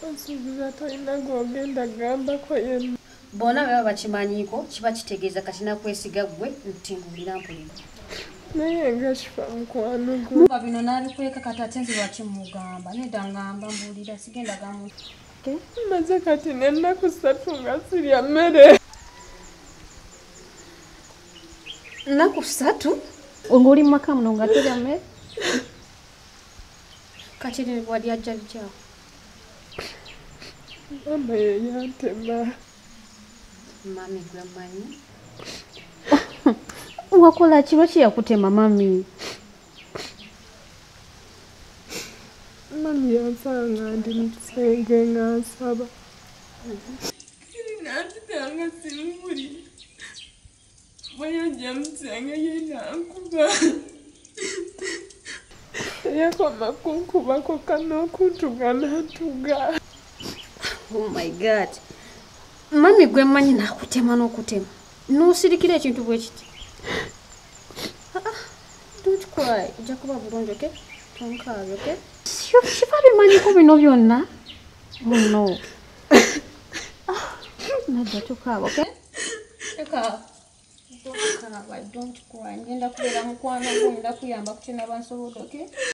Onsuubiza tolina gw'ogenda gambako yenna. Bonna baba bakimanyiiko kiba kitegeeza kati nakwesiga ggwe ntingulira mpulira. Naye nga kifa mukwano gwe. Muba bino n'abikweka kati ate nze lwaki mugamba nedda ngamba mbuulira sigenda gamu. Maze kati n'ennaku 3 nga sirya mmere. Nnaku 3? Ng'oli mu maka muno nga tolya mmere? Kati wali ajja bijjawo. Mama ye yantema. Mami gwe mmanyi. Wakola ki lwaki yakutema mami? Mami yansanga ndi mu kisenge nga nsaba. N'antitanga simbuli. Bweyajja mu kisenge ye n'ankuba. Yakoma kunkubako n'okuntuga n'antuga. Oh my God. Mami gwe mmanyi n'akutema n'okutema. N'osirikira ekintu bwe kiti. Don't cry. Ojja kuba bulungi, okay? Tonkaabe, okay? Kiba bimanyiko bino byonna? Oh no. Najja tukaaba, okay? Eka. Don't cry. Don't cry. Ngenda kubeera mukwano gwo, ngenda kuyamba kutenaba nsobodde, okay?